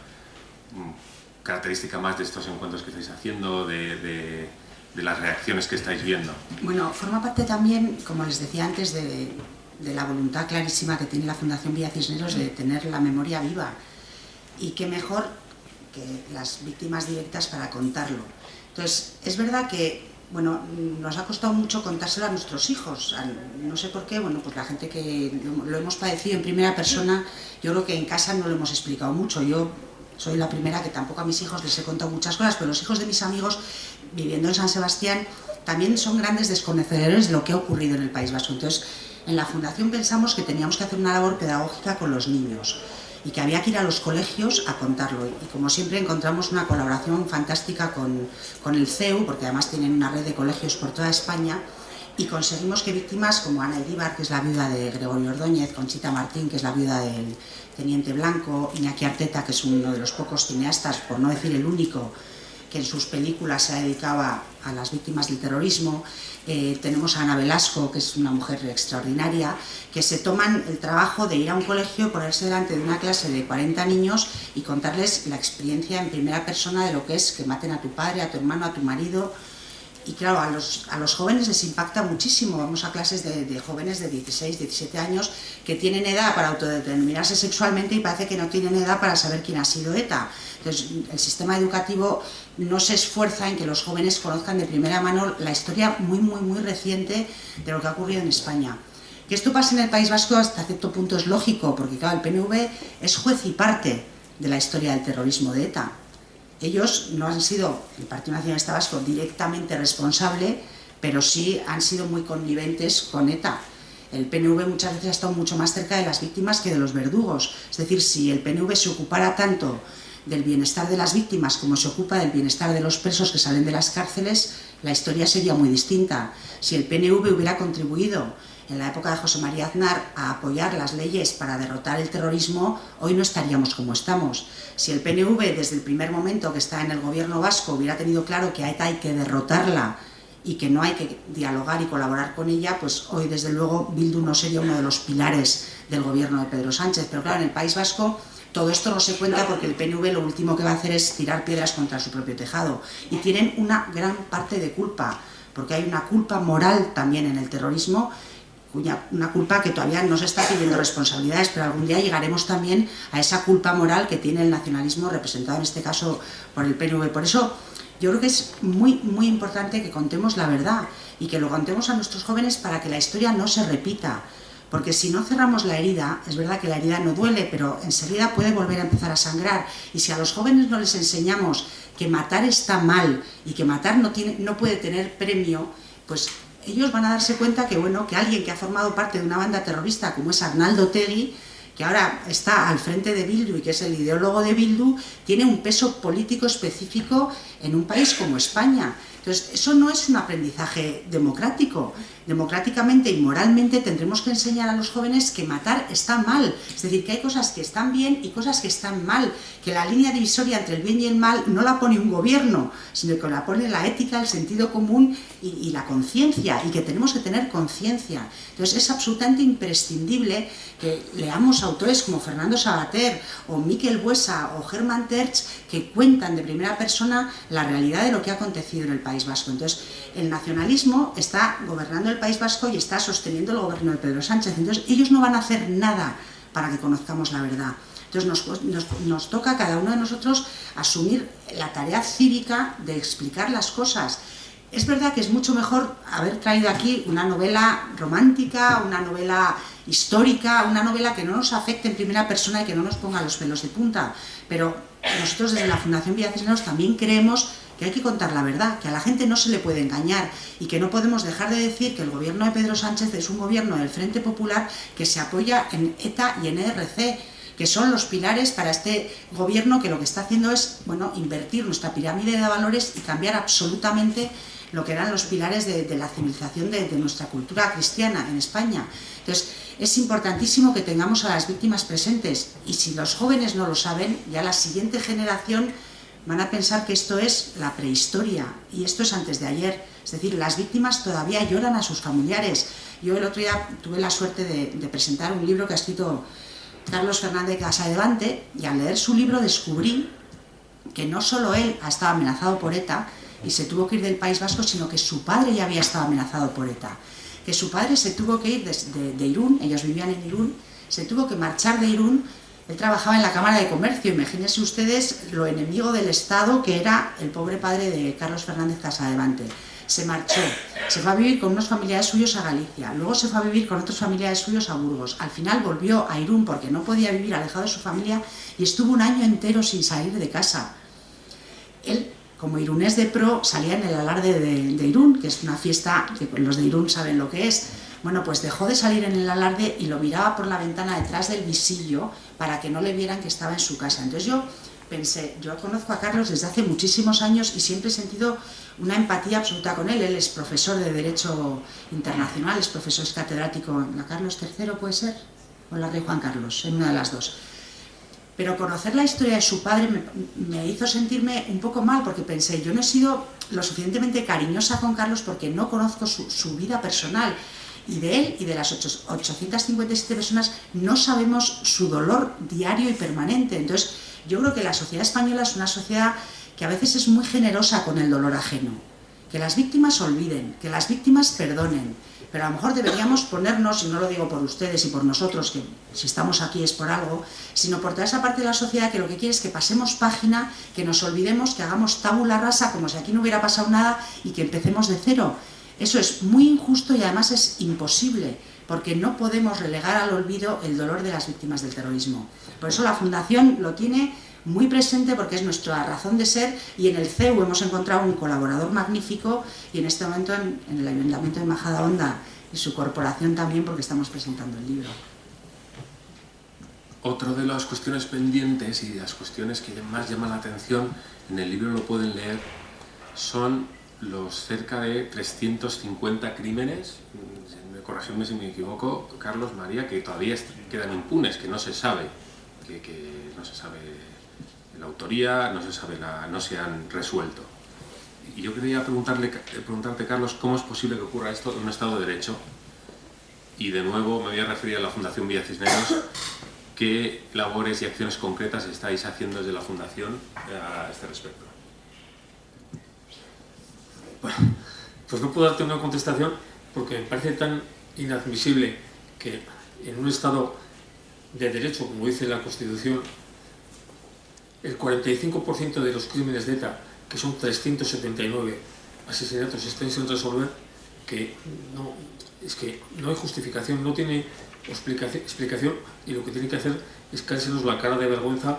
característica más de estos encuentros que estáis haciendo, de las reacciones que estáis viendo. Bueno, forma parte también, como les decía antes, de la voluntad clarísima que tiene la Fundación Vía Cisneros de tener la memoria viva. Y qué mejor que las víctimas directas para contarlo. Entonces, es verdad que, bueno, nos ha costado mucho contárselo a nuestros hijos. No sé por qué, bueno, pues la gente que lo hemos padecido en primera persona, yo creo que en casa no lo hemos explicado mucho. Yo soy la primera que tampoco a mis hijos les he contado muchas cosas, pero los hijos de mis amigos, viviendo en San Sebastián, también son grandes desconocedores de lo que ha ocurrido en el País Vasco. Entonces, en la Fundación pensamos que teníamos que hacer una labor pedagógica con los niños y que había que ir a los colegios a contarlo. Y como siempre encontramos una colaboración fantástica con el CEU, porque además tienen una red de colegios por toda España, y conseguimos que víctimas como Ana Eguíbar, que es la viuda de Gregorio Ordóñez, Conchita Martín, que es la viuda del Teniente Blanco, Iñaki Arteta, que es uno de los pocos cineastas, por no decir el único, que en sus películas se dedicaba a las víctimas del terrorismo. Tenemos a Ana Velasco, que es una mujer extraordinaria, que se toman el trabajo de ir a un colegio, ponerse delante de una clase de 40 niños y contarles la experiencia en primera persona de lo que es que maten a tu padre, a tu hermano, a tu marido. Y claro, a los jóvenes les impacta muchísimo. Vamos a clases de jóvenes de 16, 17 años que tienen edad para autodeterminarse sexualmente y parece que no tienen edad para saber quién ha sido ETA. Entonces, el sistema educativo no se esfuerza en que los jóvenes conozcan de primera mano la historia muy, muy, muy reciente de lo que ha ocurrido en España. Que esto pase en el País Vasco hasta cierto punto es lógico, porque claro, el PNV es juez y parte de la historia del terrorismo de ETA. Ellos no han sido, el Partido Nacionalista Vasco, directamente responsable, pero sí han sido muy conniventes con ETA. El PNV muchas veces ha estado mucho más cerca de las víctimas que de los verdugos. Es decir, si el PNV se ocupara tanto del bienestar de las víctimas como se ocupa del bienestar de los presos que salen de las cárceles, la historia sería muy distinta. Si el PNV hubiera contribuido en la época de José María Aznar a apoyar las leyes para derrotar el terrorismo, hoy no estaríamos como estamos. Si el PNV desde el primer momento que está en el gobierno vasco hubiera tenido claro que a ETA hay que derrotarla y que no hay que dialogar y colaborar con ella, pues hoy desde luego Bildu no sería uno de los pilares del gobierno de Pedro Sánchez. Pero claro, en el País Vasco todo esto no se cuenta porque el PNV lo último que va a hacer es tirar piedras contra su propio tejado. Y tienen una gran parte de culpa, porque hay una culpa moral también en el terrorismo, una culpa que todavía no se está pidiendo responsabilidades, pero algún día llegaremos también a esa culpa moral que tiene el nacionalismo representado en este caso por el PNV. Por eso yo creo que es muy importante que contemos la verdad y que lo contemos a nuestros jóvenes para que la historia no se repita. Porque si no cerramos la herida, es verdad que la herida no duele, pero enseguida puede volver a empezar a sangrar. Y si a los jóvenes no les enseñamos que matar está mal y que matar no puede tener premio, pues ellos van a darse cuenta que, bueno, que alguien que ha formado parte de una banda terrorista como es Arnaldo Otegi, que ahora está al frente de Bildu y que es el ideólogo de Bildu, tiene un peso político específico en un país como España. Entonces, eso no es un aprendizaje democrático. Democráticamente y moralmente tendremos que enseñar a los jóvenes que matar está mal. Es decir, que hay cosas que están bien y cosas que están mal. Que la línea divisoria entre el bien y el mal no la pone un gobierno, sino que la pone la ética, el sentido común y la conciencia. Y que tenemos que tener conciencia. Entonces, es absolutamente imprescindible que leamos autores como Fernando Savater o Miquel Buesa o Hermann Tertsch que cuentan de primera persona la realidad de lo que ha acontecido en el País Vasco. Entonces, el nacionalismo está gobernando el País Vasco y está sosteniendo el gobierno de Pedro Sánchez. Entonces, ellos no van a hacer nada para que conozcamos la verdad. Entonces, nos toca a cada uno de nosotros asumir la tarea cívica de explicar las cosas. Es verdad que es mucho mejor haber traído aquí una novela romántica, una novela histórica, una novela que no nos afecte en primera persona y que no nos ponga los pelos de punta. Pero nosotros desde la Fundación Villa Cisneros también creemos que hay que contar la verdad, que a la gente no se le puede engañar y que no podemos dejar de decir que el gobierno de Pedro Sánchez es un gobierno del Frente Popular que se apoya en ETA y en ERC, que son los pilares para este gobierno que lo que está haciendo es, bueno, invertir nuestra pirámide de valores y cambiar absolutamente lo que eran los pilares de la civilización de nuestra cultura cristiana en España. Entonces, es importantísimo que tengamos a las víctimas presentes y si los jóvenes no lo saben, ya la siguiente generación van a pensar que esto es la prehistoria y esto es antes de ayer. Es decir, las víctimas todavía lloran a sus familiares. Yo el otro día tuve la suerte de presentar un libro que ha escrito Carlos Fernández Casadevante y al leer su libro descubrí que no solo él ha estado amenazado por ETA y se tuvo que ir del País Vasco, sino que su padre ya había estado amenazado por ETA. Que su padre se tuvo que ir de Irún, ellos vivían en Irún, se tuvo que marchar de Irún. Él trabajaba en la Cámara de Comercio, imagínense ustedes lo enemigo del Estado que era el pobre padre de Carlos Fernández Casadevante. Se marchó, se fue a vivir con unos familiares suyos a Galicia, luego se fue a vivir con otros familiares suyos a Burgos, al final volvió a Irún porque no podía vivir alejado de su familia y estuvo un año entero sin salir de casa. Él, como irunés de pro, salía en el alarde de Irún, que es una fiesta que los de Irún saben lo que es. Bueno, pues dejó de salir en el alarde y lo miraba por la ventana detrás del visillo para que no le vieran que estaba en su casa. Entonces yo pensé, yo conozco a Carlos desde hace muchísimos años y siempre he sentido una empatía absoluta con él. Él es profesor de Derecho Internacional, es profesor, es catedrático en la Carlos III, ¿puede ser? O en la Rey Juan Carlos, en una de las dos. Pero conocer la historia de su padre me hizo sentirme un poco mal porque pensé, yo no he sido lo suficientemente cariñosa con Carlos porque no conozco su vida personal. Y de él y de las 857 personas no sabemos su dolor diario y permanente. Entonces, yo creo que la sociedad española es una sociedad que a veces es muy generosa con el dolor ajeno. Que las víctimas olviden, que las víctimas perdonen. Pero a lo mejor deberíamos ponernos, y no lo digo por ustedes y por nosotros, que si estamos aquí es por algo, sino por toda esa parte de la sociedad que lo que quiere es que pasemos página, que nos olvidemos, que hagamos tabula rasa como si aquí no hubiera pasado nada y que empecemos de cero. Eso es muy injusto y además es imposible, porque no podemos relegar al olvido el dolor de las víctimas del terrorismo. Por eso la Fundación lo tiene muy presente porque es nuestra razón de ser y en el CEU hemos encontrado un colaborador magnífico y en este momento en el Ayuntamiento de Majadahonda y su corporación también porque estamos presentando el libro. Otra de las cuestiones pendientes y de las cuestiones que más llaman la atención, en el libro lo pueden leer, son los cerca de 350 crímenes, corregidme si me equivoco, Carlos, María, que todavía quedan impunes, que no se sabe, que no se sabe la autoría, no se han resuelto. Y yo quería preguntarte, Carlos, ¿cómo es posible que ocurra esto en un Estado de Derecho? Y de nuevo me voy a referir a la Fundación Villa Cisneros, ¿qué labores y acciones concretas estáis haciendo desde la Fundación a este respecto? Pues no puedo darte una contestación porque me parece tan inadmisible que en un Estado de derecho, como dice la Constitución, el 45% de los crímenes de ETA, que son 379 asesinatos, estén sin resolver, que no hay justificación, no tiene explicación, y lo que tiene que hacer es caérsenos la cara de vergüenza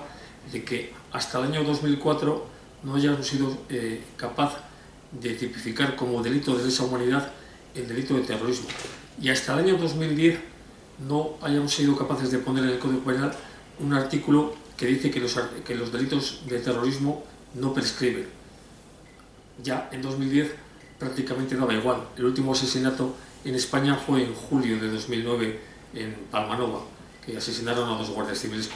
de que hasta el año 2004 no hayamos sido capaz de tipificar como delito de lesa humanidad el delito de terrorismo, y hasta el año 2010 no hayamos sido capaces de poner en el Código Penal un artículo que dice que los delitos de terrorismo no prescriben. Ya en 2010 prácticamente daba igual. El último asesinato en España fue en julio de 2009 en Palmanova, que asesinaron a 2 guardias civiles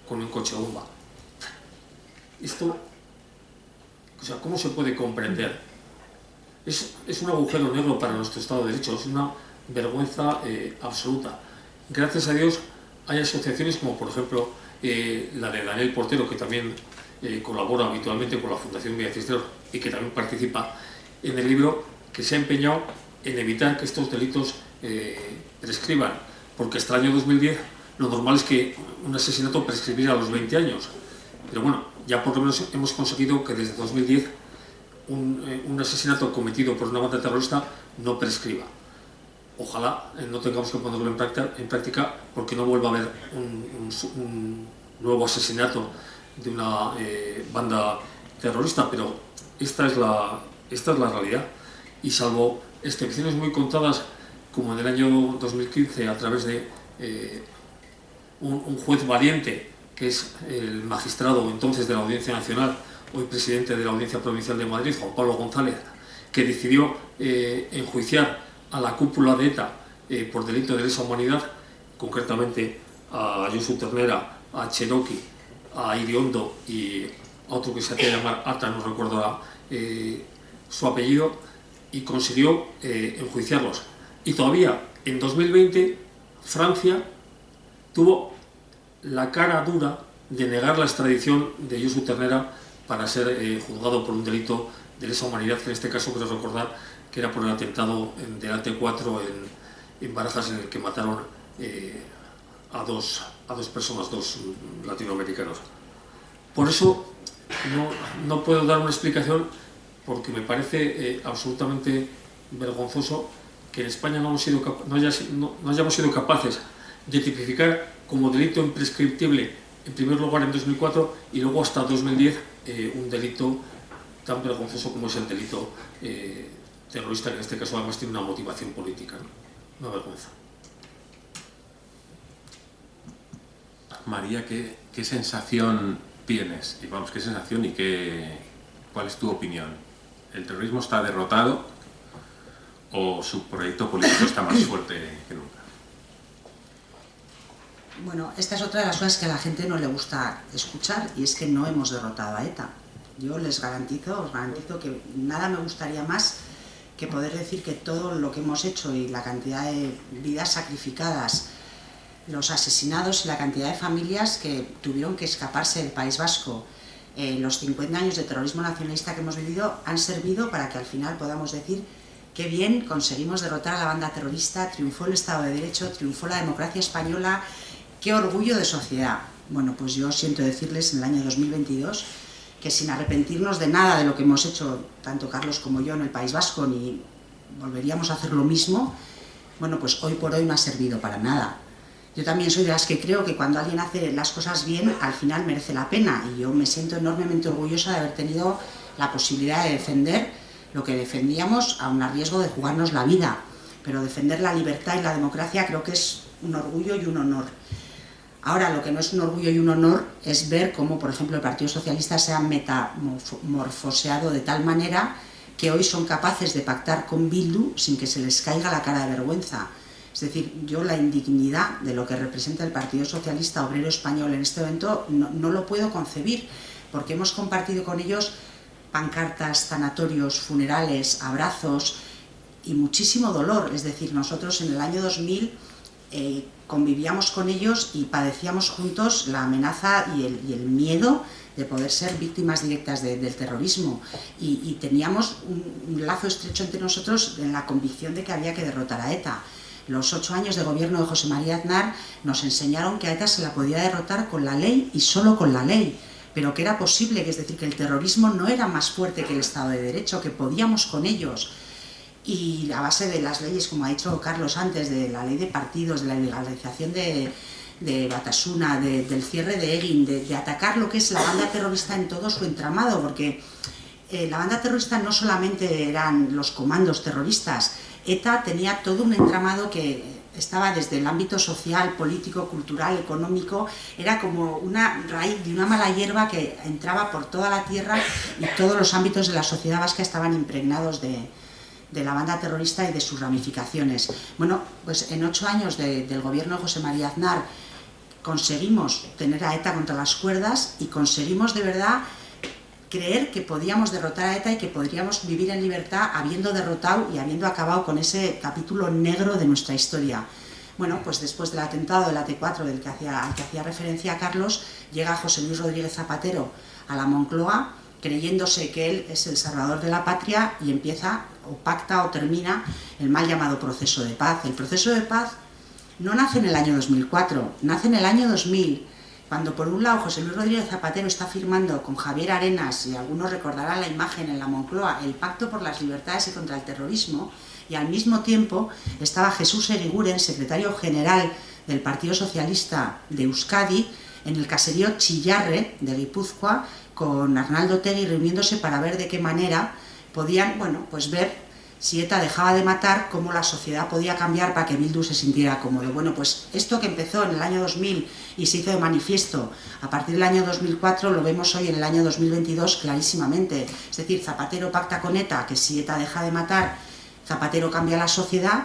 con un coche bomba. Esto, o sea, ¿cómo se puede comprender? Es un agujero negro para nuestro Estado de Derecho, es una vergüenza absoluta. Gracias a Dios hay asociaciones como, por ejemplo, la de Daniel Portero, que también colabora habitualmente con la Fundación Vía Cisneros y que también participa en el libro, que se ha empeñado en evitar que estos delitos prescriban, porque hasta el año 2010 lo normal es que un asesinato prescribiera a los 20 años, pero bueno, ya por lo menos hemos conseguido que desde 2010 un asesinato cometido por una banda terrorista no prescriba. Ojalá no tengamos que ponerlo en práctica porque no vuelva a haber un nuevo asesinato de una banda terrorista, pero esta es la realidad. Y salvo excepciones muy contadas, como en el año 2015 a través de un juez valiente, que es el magistrado entonces de la Audiencia Nacional, hoy presidente de la Audiencia Provincial de Madrid, Juan Pablo González, que decidió enjuiciar a la cúpula de ETA por delito de lesa humanidad, concretamente a Josu Ternera, a Cherokee, a Iriondo y a otro que se hacía llamar Ata, no recuerdo su apellido, y consiguió enjuiciarlos. Y todavía en 2020 Francia tuvo la cara dura de negar la extradición de Josu Ternera para ser juzgado por un delito de lesa humanidad, que en este caso quiero recordar que era por el atentado del AT4 en Barajas, en el que mataron a dos personas, 2 latinoamericanos. Por eso no puedo dar una explicación, porque me parece absolutamente vergonzoso que en España no hayamos sido capaces de tipificar como delito imprescriptible, en primer lugar en 2004 y luego hasta 2010, un delito tan vergonzoso como es el delito terrorista, que en este caso además tiene una motivación política, ¿no? Una vergüenza. María, ¿qué sensación tienes? Y vamos, ¿qué sensación y cuál es tu opinión? ¿El terrorismo está derrotado o su proyecto político está más fuerte que nunca? Bueno, esta es otra de las cosas que a la gente no le gusta escuchar, y es que no hemos derrotado a ETA. Yo os garantizo que nada me gustaría más que poder decir que todo lo que hemos hecho y la cantidad de vidas sacrificadas, los asesinados y la cantidad de familias que tuvieron que escaparse del País Vasco, los 50 años de terrorismo nacionalista que hemos vivido, han servido para que al final podamos decir qué bien conseguimos derrotar a la banda terrorista, triunfó el Estado de Derecho, triunfó la democracia española, qué orgullo de sociedad. Bueno, pues yo siento decirles en el año 2022 que sin arrepentirnos de nada de lo que hemos hecho, tanto Carlos como yo, en el País Vasco, ni volveríamos a hacer lo mismo, bueno, pues hoy por hoy no ha servido para nada. Yo también soy de las que creo que cuando alguien hace las cosas bien, al final merece la pena, y yo me siento enormemente orgullosa de haber tenido la posibilidad de defender lo que defendíamos, aun a riesgo de jugarnos la vida, pero defender la libertad y la democracia creo que es un orgullo y un honor. Ahora, lo que no es un orgullo y un honor es ver cómo, por ejemplo, el Partido Socialista se ha metamorfoseado de tal manera que hoy son capaces de pactar con Bildu sin que se les caiga la cara de vergüenza. Es decir, yo la indignidad de lo que representa el Partido Socialista Obrero Español en este evento no lo puedo concebir, porque hemos compartido con ellos pancartas, sanatorios, funerales, abrazos y muchísimo dolor. Es decir, nosotros en el año 2000 convivíamos con ellos y padecíamos juntos la amenaza y el miedo de poder ser víctimas directas del terrorismo, y teníamos un lazo estrecho entre nosotros en la convicción de que había que derrotar a ETA. Los 8 años de gobierno de José María Aznar nos enseñaron que a ETA se la podía derrotar con la ley y solo con la ley, pero que era posible, que es decir, que el terrorismo no era más fuerte que el Estado de Derecho, que podíamos con ellos. Y a base de las leyes, como ha dicho Carlos antes, de la ley de partidos, de la legalización de Batasuna, del cierre de Egin, de atacar lo que es la banda terrorista en todo su entramado, porque la banda terrorista no solamente eran los comandos terroristas, ETA tenía todo un entramado que estaba desde el ámbito social, político, cultural, económico, era como una raíz de una mala hierba que entraba por toda la tierra, y todos los ámbitos de la sociedad vasca estaban impregnados de la banda terrorista y de sus ramificaciones. Bueno, pues en 8 años del gobierno de José María Aznar conseguimos tener a ETA contra las cuerdas, y conseguimos de verdad creer que podíamos derrotar a ETA y que podríamos vivir en libertad habiendo derrotado y habiendo acabado con ese capítulo negro de nuestra historia. Bueno, pues después del atentado del AT4 al que hacía referencia Carlos, llega José Luis Rodríguez Zapatero a la Moncloa creyéndose que él es el salvador de la patria, y empieza, o pacta o termina, el mal llamado proceso de paz. El proceso de paz no nace en el año 2004, nace en el año 2000, cuando por un lado José Luis Rodríguez Zapatero está firmando con Javier Arenas, y algunos recordarán la imagen en la Moncloa, el Pacto por las Libertades y contra el Terrorismo, y al mismo tiempo estaba Jesús Eguiguren, secretario general del Partido Socialista de Euskadi, en el caserío Chillarre de Guipúzcoa, con Arnaldo Otegi, reuniéndose para ver de qué manera podían, bueno, pues ver si ETA dejaba de matar, cómo la sociedad podía cambiar para que Bildu se sintiera cómodo. Bueno, pues esto que empezó en el año 2000 y se hizo de manifiesto a partir del año 2004, lo vemos hoy en el año 2022 clarísimamente. Es decir, Zapatero pacta con ETA que si ETA deja de matar, Zapatero cambia la sociedad,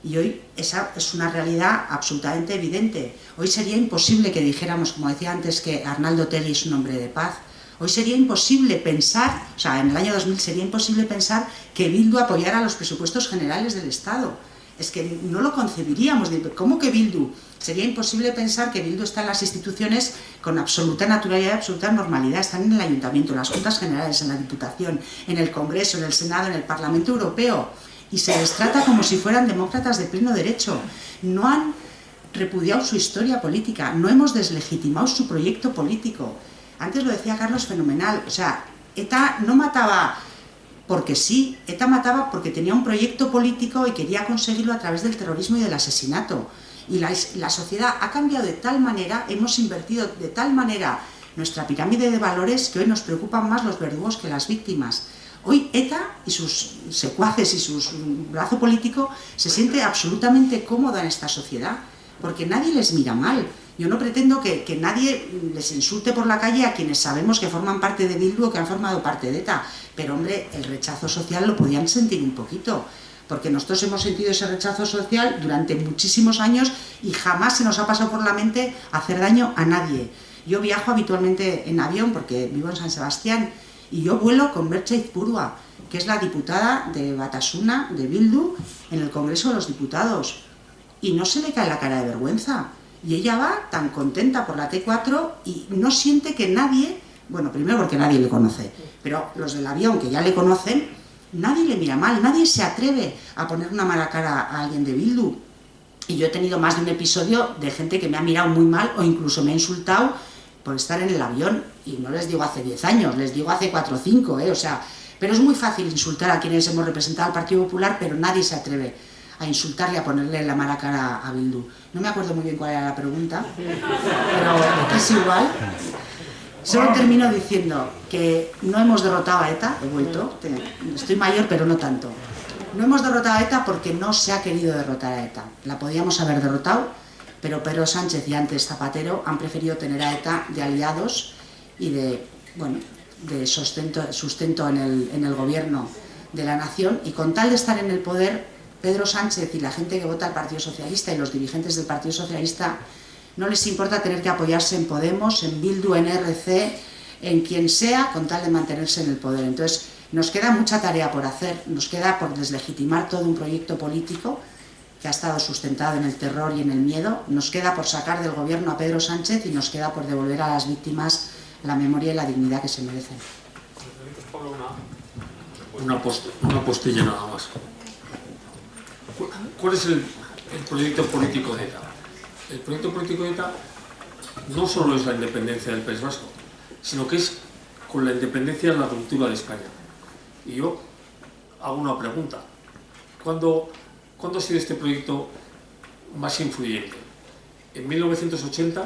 y hoy esa es una realidad absolutamente evidente. Hoy sería imposible que dijéramos, como decía antes, que Arnaldo Otegi es un hombre de paz. Hoy sería imposible pensar, o sea, en el año 2000 sería imposible pensar que Bildu apoyara los presupuestos generales del Estado. Es que no lo concebiríamos. ¿Cómo que Bildu? Sería imposible pensar que Bildu está en las instituciones con absoluta naturalidad y absoluta normalidad. Están en el Ayuntamiento, en las Juntas Generales, en la Diputación, en el Congreso, en el Senado, en el Parlamento Europeo. Y se les trata como si fueran demócratas de pleno derecho. No han repudiado su historia política, no hemos deslegitimado su proyecto político. Antes lo decía Carlos fenomenal, o sea, ETA no mataba porque sí, ETA mataba porque tenía un proyecto político y quería conseguirlo a través del terrorismo y del asesinato. Y la sociedad ha cambiado de tal manera, hemos invertido de tal manera nuestra pirámide de valores, que hoy nos preocupan más los verdugos que las víctimas. Hoy ETA y sus secuaces y su brazo político se siente absolutamente cómoda en esta sociedad, porque nadie les mira mal. Yo no pretendo que nadie les insulte por la calle a quienes sabemos que forman parte de Bildu o que han formado parte de ETA, pero hombre, el rechazo social lo podían sentir un poquito, porque nosotros hemos sentido ese rechazo social durante muchísimos años y jamás se nos ha pasado por la mente hacer daño a nadie. Yo viajo habitualmente en avión porque vivo en San Sebastián, y yo vuelo con Merche Izpurua, que es la diputada de Batasuna, de Bildu, en el Congreso de los Diputados, y no se le cae la cara de vergüenza. Y ella va tan contenta por la T4 y no siente que nadie, bueno, primero porque nadie le conoce, pero los del avión que ya le conocen, nadie le mira mal, nadie se atreve a poner una mala cara a alguien de Bildu. Y yo he tenido más de un episodio de gente que me ha mirado muy mal o incluso me ha insultado por estar en el avión, y no les digo hace 10 años, les digo hace 4 o 5, o sea, pero es muy fácil insultar a quienes hemos representado al Partido Popular, pero nadie se atreve a insultarle, a ponerle la mala cara a Bildu. No me acuerdo muy bien cuál era la pregunta, pero es igual. Solo termino diciendo que no hemos derrotado a ETA, he vuelto, estoy mayor pero no tanto. No hemos derrotado a ETA porque no se ha querido derrotar a ETA. La podíamos haber derrotado, pero Pedro Sánchez y antes Zapatero han preferido tener a ETA de aliados y de, bueno, de sustento en el gobierno de la nación, y con tal de estar en el poder, Pedro Sánchez y la gente que vota al Partido Socialista y los dirigentes del Partido Socialista no les importa tener que apoyarse en Podemos, en Bildu, en RC, en quien sea, con tal de mantenerse en el poder. Entonces, nos queda mucha tarea por hacer, nos queda por deslegitimar todo un proyecto político que ha estado sustentado en el terror y en el miedo. Nos queda por sacar del gobierno a Pedro Sánchez y nos queda por devolver a las víctimas la memoria y la dignidad que se merecen. Una postilla nada más. ¿Cuál es el proyecto político de ETA? El proyecto político de ETA no solo es la independencia del País Vasco, sino que es con la independencia la ruptura de España. Y yo hago una pregunta. ¿Cuándo ha sido este proyecto más influyente? ¿En 1980,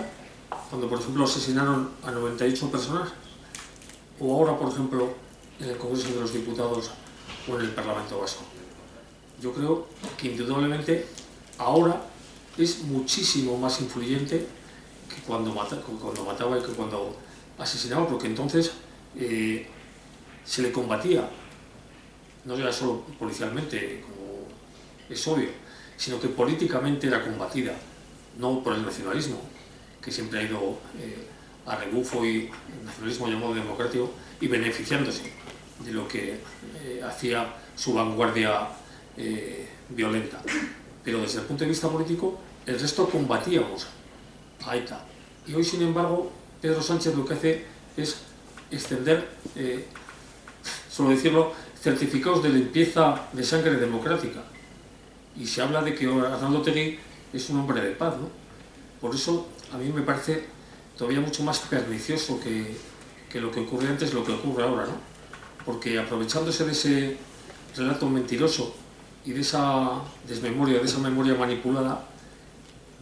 cuando por ejemplo asesinaron a 98 personas? ¿O ahora, por ejemplo, en el Congreso de los Diputados o en el Parlamento Vasco? Yo creo que indudablemente ahora es muchísimo más influyente que cuando mataba y que cuando asesinaba, porque entonces se le combatía, no era solo policialmente, como es obvio, sino que políticamente era combatida, no por el nacionalismo, que siempre ha ido a rebufo, y el nacionalismo llamado democrático, y beneficiándose de lo que hacía su vanguardia violenta. Pero desde el punto de vista político, el resto combatíamos a ETA. Y hoy, sin embargo, Pedro Sánchez lo que hace es extender, solo decirlo, certificados de limpieza de sangre democrática. Y se habla de que Arnaldo Otegi es un hombre de paz, ¿no? Por eso, a mí me parece todavía mucho más pernicioso que lo que ocurre antes, lo que ocurre ahora, ¿no? Porque aprovechándose de ese relato mentiroso y de esa desmemoria, de esa memoria manipulada,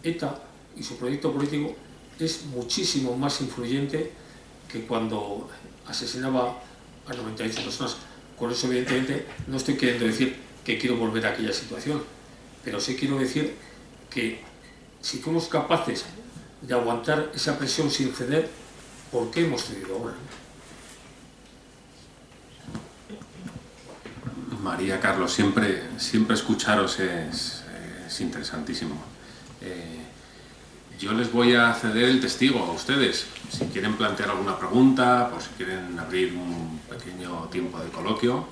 ETA y su proyecto político es muchísimo más influyente que cuando asesinaba a 98 personas. Con eso, evidentemente, no estoy queriendo decir que quiero volver a aquella situación, pero sí quiero decir que si fuimos capaces de aguantar esa presión sin ceder, ¿por qué hemos cedido ahora? María, Carlos, siempre escucharos es interesantísimo. Yo les voy a ceder el testigo a ustedes. Si quieren plantear alguna pregunta, por si quieren abrir un pequeño tiempo de coloquio,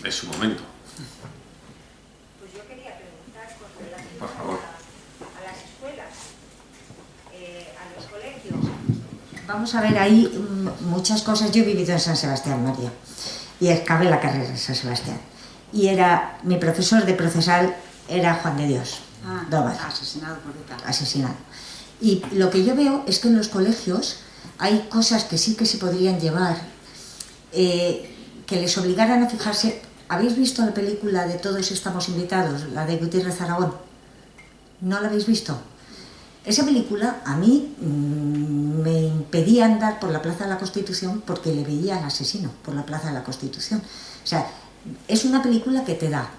es su momento. Pues yo quería preguntar con relación Por favor. a las escuelas, a los colegios. Vamos a ver ahí muchas cosas. Yo he vivido en San Sebastián, María, y acabé la carrera en San Sebastián. Y mi profesor de procesal era Juan de Dios Doval. Asesinado por ETA. Asesinado. Y lo que yo veo es que en los colegios hay cosas que sí que se podrían llevar, que les obligaran a fijarse. ¿Habéis visto la película de Todos estamos invitados, la de Gutiérrez Aragón? ¿No la habéis visto? Esa película a mí me impedía andar por la Plaza de la Constitución porque le veía al asesino por la Plaza de la Constitución. O sea, es una película que te da.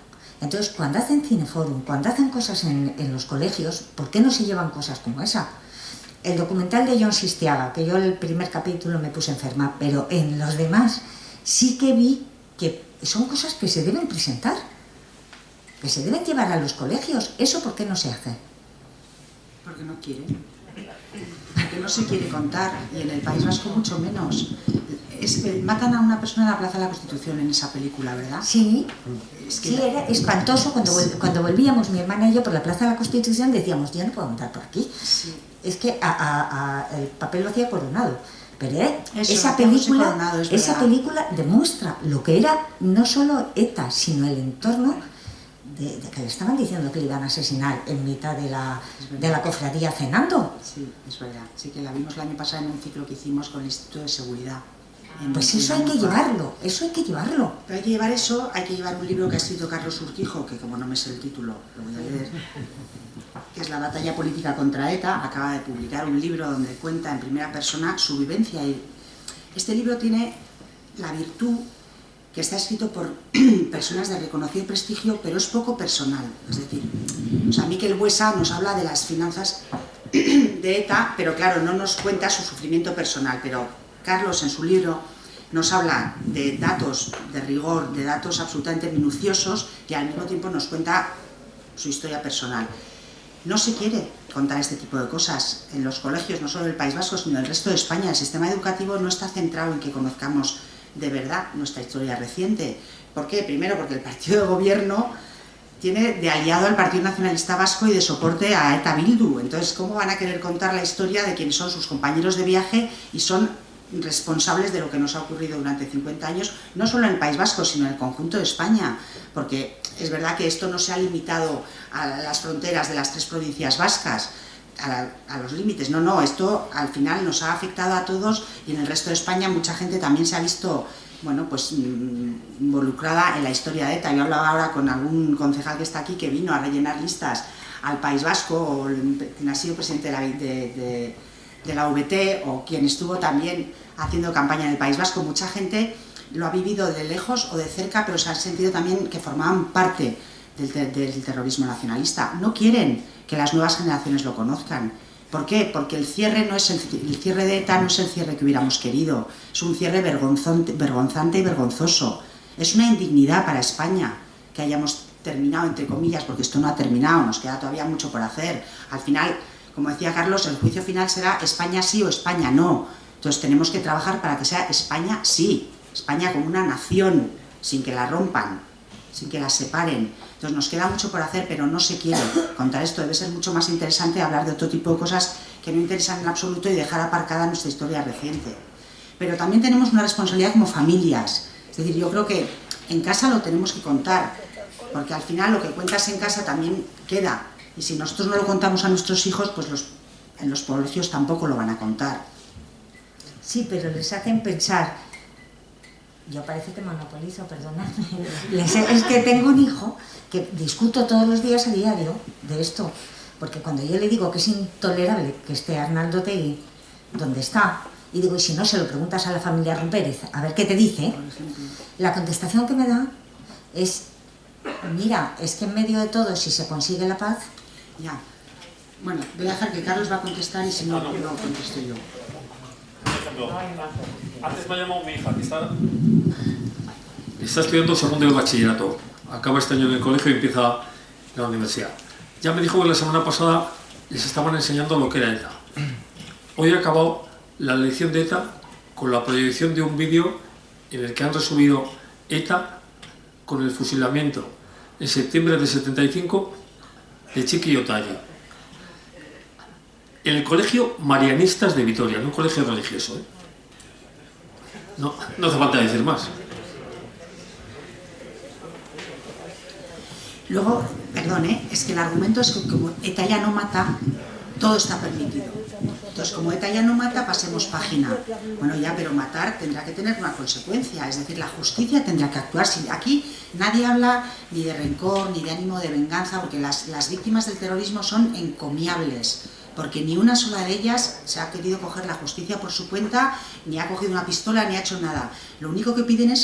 Entonces, cuando hacen cineforum, cuando hacen cosas en los colegios, ¿por qué no se llevan cosas como esa? El documental de Jon Sistiaga, que yo el primer capítulo me puse enferma, pero en los demás sí que vi que son cosas que se deben presentar, que se deben llevar a los colegios. ¿Eso por qué no se hace? Porque no quieren. Porque no se quiere contar, y en el País Vasco mucho menos. Matan a una persona en la Plaza de la Constitución en esa película, ¿verdad? Sí, Es que sí, era espantoso. Cuando volvíamos, mi hermana y yo, por la Plaza de la Constitución, decíamos, yo no puedo andar por aquí. Sí. Es que el papel lo hacía Coronado. Pero Eso, esa Coronado, es verdad. película demuestra lo que era no solo ETA, sino el entorno de que le estaban diciendo que le iban a asesinar en mitad de la cofradía cenando. Sí, es verdad. Sí que la vimos el año pasado en un ciclo que hicimos con el Instituto de Seguridad. Pues eso hay que llevarlo, eso hay que llevarlo. Pero hay que llevar eso, hay que llevar un libro que ha escrito Carlos Urquijo, que como no me sé el título, lo voy a leer, que es La batalla política contra ETA. Acaba de publicar un libro donde cuenta en primera persona su vivencia. Y este libro tiene la virtud que está escrito por personas de reconocido prestigio, pero es poco personal. Es decir, Miquel Buesa nos habla de las finanzas de ETA, pero claro, no nos cuenta su sufrimiento personal. Pero Carlos, en su libro, nos habla de datos de rigor, de datos absolutamente minuciosos, y al mismo tiempo nos cuenta su historia personal. No se quiere contar este tipo de cosas en los colegios, no solo del País Vasco, sino del resto de España. El sistema educativo no está centrado en que conozcamos de verdad nuestra historia reciente. ¿Por qué? Primero, porque el partido de gobierno tiene de aliado al Partido Nacionalista Vasco y de soporte a ETA Bildu. Entonces, ¿cómo van a querer contar la historia de quienes son sus compañeros de viaje y son responsables de lo que nos ha ocurrido durante 50 años, no solo en el País Vasco, sino en el conjunto de España? Porque es verdad que esto no se ha limitado a las fronteras de las 3 provincias vascas, a los límites, no, esto al final nos ha afectado a todos, y en el resto de España mucha gente también se ha visto, bueno, pues involucrada en la historia de ETA. Yo hablaba ahora con algún concejal que está aquí, que vino a rellenar listas al País Vasco, o quien ha sido presidente de la VT, o quien estuvo también haciendo campaña en el País Vasco. Mucha gente lo ha vivido de lejos o de cerca, pero se ha sentido también que formaban parte del terrorismo nacionalista. No quieren que las nuevas generaciones lo conozcan. ¿Por qué? Porque el cierre de ETA no es el cierre que hubiéramos querido, es un cierre vergonzante y vergonzoso. Es una indignidad para España que hayamos terminado, entre comillas, porque esto no ha terminado, nos queda todavía mucho por hacer. Al final, como decía Carlos, el juicio final será España sí o España no. Entonces tenemos que trabajar para que sea España sí, España como una nación, sin que la rompan, sin que la separen. Entonces nos queda mucho por hacer, pero no se quiere contar esto. Debe ser mucho más interesante hablar de otro tipo de cosas que no interesan en absoluto y dejar aparcada nuestra historia reciente. Pero también tenemos una responsabilidad como familias. Es decir, yo creo que en casa lo tenemos que contar, porque al final lo que cuentas en casa también queda. Y si nosotros no lo contamos a nuestros hijos, pues en los colegios tampoco lo van a contar. Sí, pero les hacen pensar. Yo parece que monopolizo, perdonadme. Es que tengo un hijo que discuto todos los días a diario de esto, porque cuando yo le digo que es intolerable que esté Arnaldo Otegi donde está, y digo, y si no se lo preguntas a la familia Rumpérez, a ver qué te dice, la contestación que me da es, mira, es que en medio de todo, si se consigue la paz... Ya. Bueno, voy a dejar que Carlos va a contestar y si no, no contesto yo. Por ejemplo, antes me ha llamado mi hija, que está estudiando segundo de bachillerato, acaba este año en el colegio y empieza la universidad. Ya me dijo que la semana pasada les estaban enseñando lo que era ETA. Hoy ha acabado la lección de ETA con la proyección de un vídeo en el que han resumido ETA con el fusilamiento en septiembre de 75 de Txiki Otaegi. En el colegio Marianistas de Vitoria, en un colegio religioso. No hace falta decir más. Luego, perdón, es que el argumento es que como ETA ya no mata, todo está permitido. Entonces, como ETA ya no mata, pasemos página. Bueno, ya, pero matar tendrá que tener una consecuencia, es decir, la justicia tendrá que actuar. Aquí nadie habla ni de rencor, ni de ánimo de venganza, porque las víctimas del terrorismo son encomiables, porque ni una sola de ellas se ha querido coger la justicia por su cuenta, ni ha cogido una pistola, ni ha hecho nada. Lo único que piden es